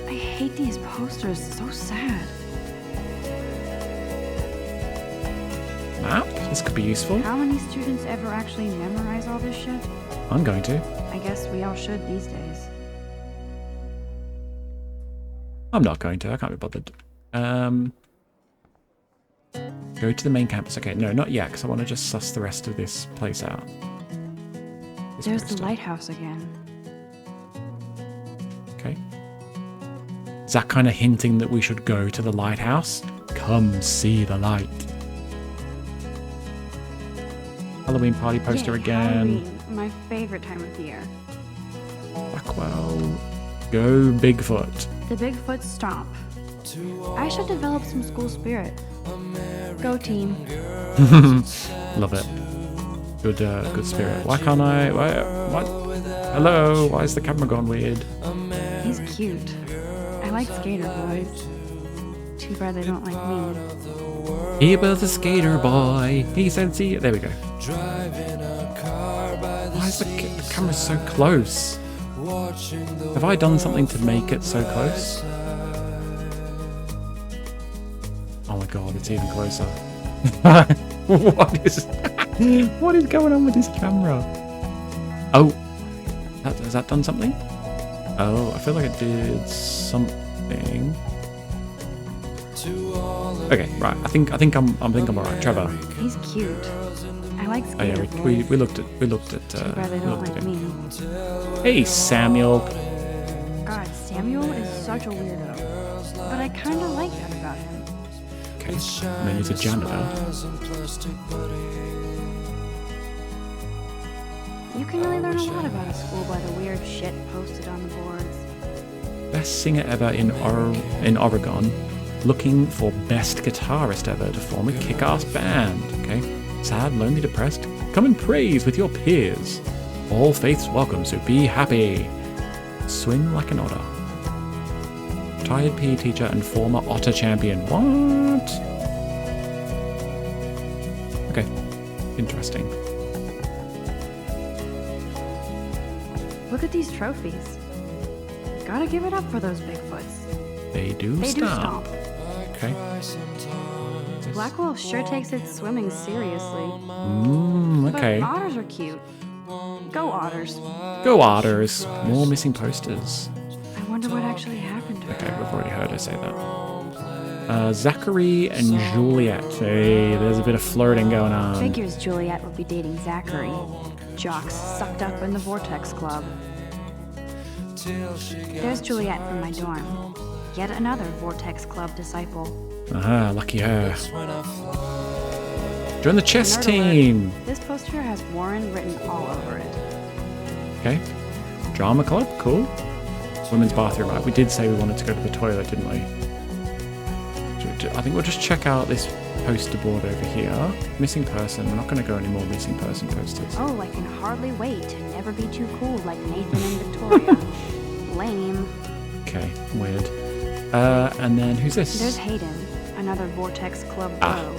I hate these posters. So sad. Map. This could be useful. How many students ever actually memorize all this shit? I'm going to. I guess we all should these days. I'm not going to. I can't be bothered. Go to the main campus. Okay, no, not yet, because I want to just suss the rest of this place out. There's the lighthouse again. Okay. Is that kind of hinting that we should go to the lighthouse? Come see the light. Halloween party poster Yay, again. Halloween, my favorite time of year. Blackwell. Go Bigfoot. The Bigfoot Stomp. I should develop some school spirit. Go team. Love it. Good, good spirit. Why can't I? What? Hello. Why is the camera gone weird? He's cute. I like skater boys. Too bad they don't like me. He was a skater boy. He said, "See." There we go. Why is the camera so close? Have I done something to make it so close? Oh my god, it's even closer. What is going on with this camera? Oh, has that done something? Oh, I feel like it did something. Okay, right. I think I'm alright. Trevor. He's cute. I like Oh skater yeah, boys. we looked at Too bad they don't like me. Hey Samuel. God, Samuel is such a weirdo. But I kinda like that about him. Okay, and then he's a janitor. You can really learn a lot about a school by the weird shit posted on the boards. Best singer ever in Oregon. Looking for best guitarist ever to form a kick-ass band. Okay, sad, lonely, depressed. Come and praise with your peers. All faiths welcome, so be happy. Swim like an otter. Retired PE teacher and former otter champion. What? Okay, interesting. Look at these trophies. Gotta give it up for those Bigfoots. They do They do stomp. stomp. Okay. Blackwell sure takes its swimming seriously. Okay. But otters are cute. Go otters. Go otters. More missing posters. I wonder what actually happened to her. Okay, we've already heard her say that. Zachary and Juliet. Hey, there's a bit of flirting going on. Figures Juliet would be dating Zachary. Jocks sucked up in the Vortex Club. There's Juliet from my dorm. Yet another Vortex Club disciple. Aha, lucky her. Join the chess Nerd team. alert. This poster has Warren written all over it. Okay. Drama club, cool. Women's bathroom, right? We did say we wanted to go to the toilet, didn't we? I think we'll just check out this poster board over here. Missing person. We're not going to go any more missing person posters. Oh, I can hardly wait to never be too cool like Nathan and Victoria. Lame. Okay, weird. And then who's this? There's Hayden, another Vortex Club bro.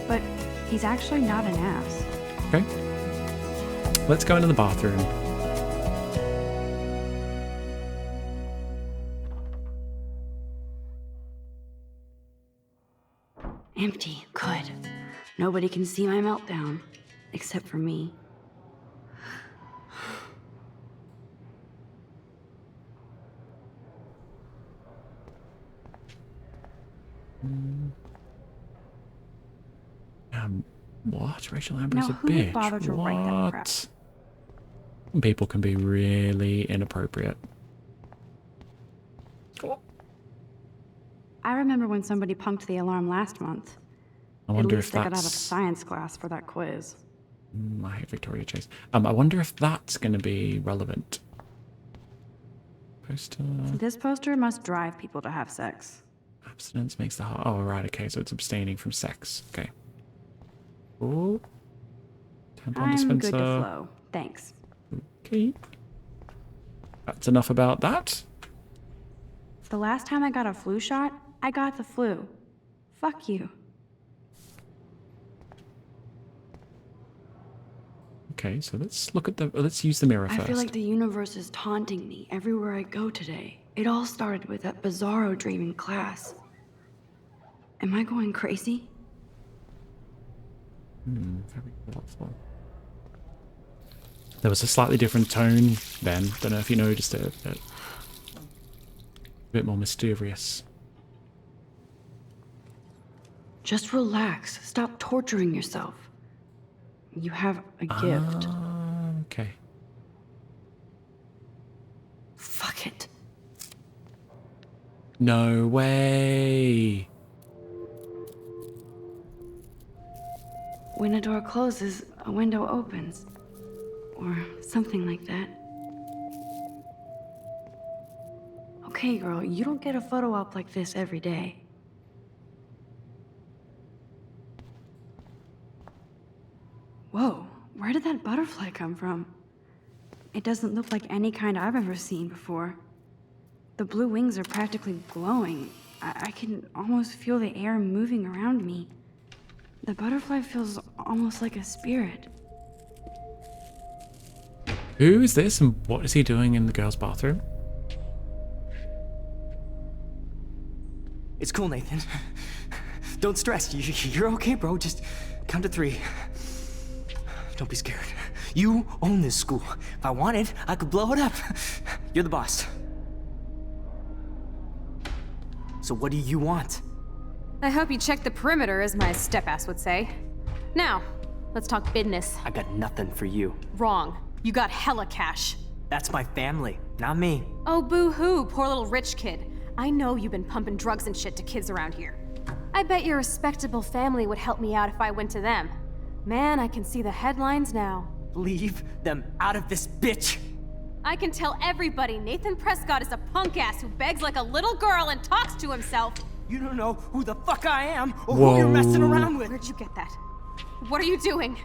But he's actually not an ass. Okay. Let's go into the bathroom. Empty. Good. Nobody can see my meltdown. Except for me. What? Rachel Amber Now, is a who would bitch. bother to write that crap? What? People can be really inappropriate. I remember when somebody punked the alarm last month. I At wonder least if I got out of that's... science class for that quiz. I hate Victoria Chase. I wonder if that's going to be relevant. Poster... This poster must drive people to have sex. Abstinence makes the heart... Oh, right, okay, so it's abstaining from sex. Okay. Ooh. Tampon I'm dispenser. good to flow. Thanks. Okay. That's enough about that. The last time I got a flu shot, I got the flu. Fuck you. Okay, so let's look at the... Let's use the mirror I first. feel like the universe is taunting me everywhere I go today. It all started with that bizarro dream in class. Am I going crazy? Very thoughtful. There was a slightly different tone then. Don't know if you noticed it, but a bit more mysterious. Just relax. Stop torturing yourself. You have a gift. Okay. Fuck it. No way. When a door closes, a window opens. Or something like that. Okay, girl, you don't get a photo op like this every day. Whoa, where did that butterfly come from? It doesn't look like any kind I've ever seen before. The blue wings are practically glowing. I can almost feel the air moving around me. The butterfly feels almost like a spirit. Who is this and what is he doing in the girls' bathroom? It's cool, Nathan. Don't stress. You're okay, bro. Just count to 3. Don't be scared. You own this school. If I wanted, I could blow it up. You're the boss. So what do you want? I hope you checked the perimeter, as my step-ass would say. Now, let's talk business. I got nothing for you. Wrong. You got hella cash. That's my family, not me. Oh, boo-hoo, poor little rich kid. I know you've been pumping drugs and shit to kids around here. I bet your respectable family would help me out if I went to them. Man, I can see the headlines now. Leave them out of this bitch! I can tell everybody Nathan Prescott is a punk ass who begs like a little girl and talks to himself. You don't know who the fuck I am or Whoa. who you're messing around with. Where'd you get that? What are you doing?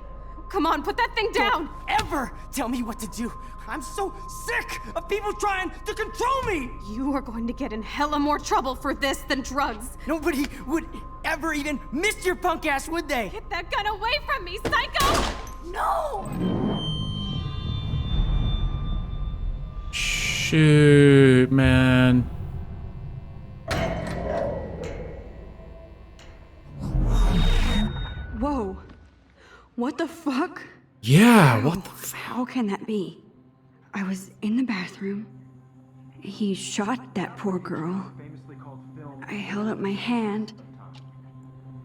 Come on, put that thing down! Don't ever tell me what to do. I'm so sick of people trying to control me! You are going to get in hella more trouble for this than drugs. Nobody would ever even miss your punk ass, would they? Get that gun away from me, psycho! No! Shoot, man. Whoa. What the fuck? Yeah, what the f- How can that be? I was in the bathroom. He shot that poor girl. I held up my hand.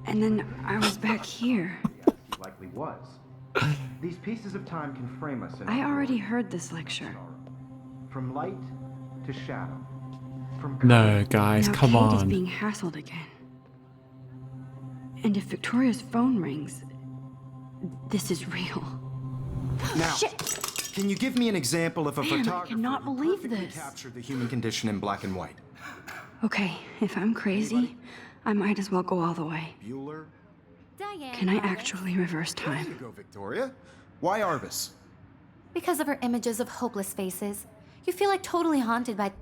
And then I was back here. Likely was. These pieces of time can frame us in I already heard this lecture. from light to shadow. From No, guys, Now come Kate is on. being hassled again. And if Victoria's phone rings, this is real. Now, Shit! can you give me an example of a Man, I photographer cannot who believe perfectly this. captured the human condition in black and white? Okay, if I'm crazy, I might as well go all the way. Bueller? Diane. Can I Arbus. actually reverse There you time? go, Victoria. Why Arbus? Because of her images of hopeless faces, you feel like totally haunted by.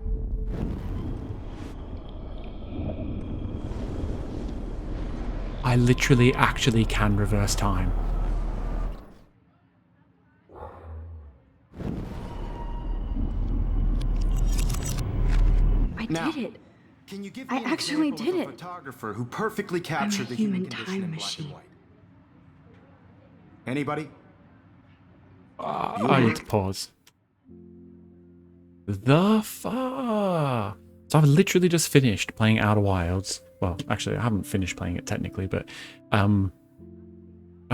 I literally actually can reverse time. I Now, did it. Can you give I me an actually example did of a it. photographer who perfectly captured the human human condition time in black machine. and white? Anybody? I need to pause. The fuck? So I've literally just finished playing Outer Wilds. Well, actually, I haven't finished playing it technically, but I'm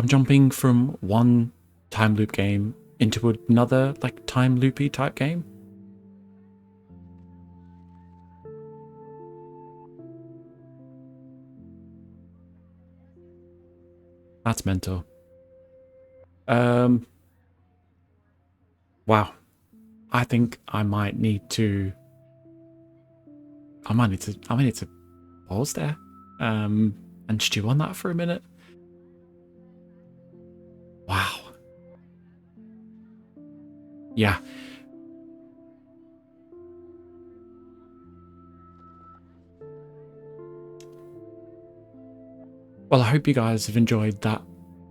jumping from one time loop game into another like time loopy type game. That's mental. Wow. I think I might need to pause there. And stew on that for a minute. Wow. Yeah. Well, I hope you guys have enjoyed that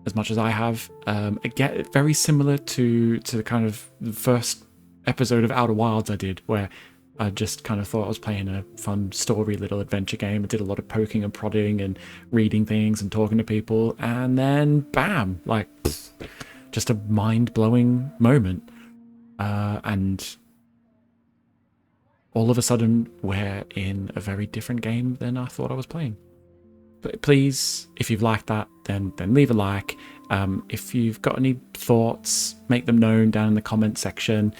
as much as I have. Again, very similar to the kind of the first episode of Outer Wilds I did, where I just kind of thought I was playing a fun story little adventure game. I did a lot of poking and prodding and reading things and talking to people, and then bam, like just a mind-blowing moment. And all of a sudden we're in a very different game than I thought I was playing. But please, if you've liked that, then leave a like. If you've got any thoughts, make them known down in the comment section.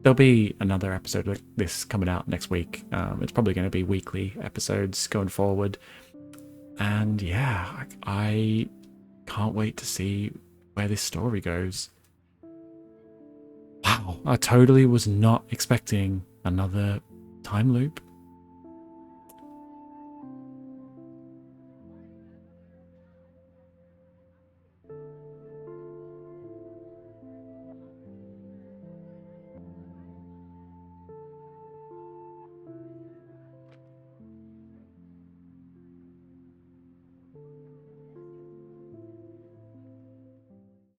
There'll be another episode like this coming out next week. It's probably going to be weekly episodes going forward. And yeah, I can't wait to see where this story goes. Wow, I totally was not expecting another time loop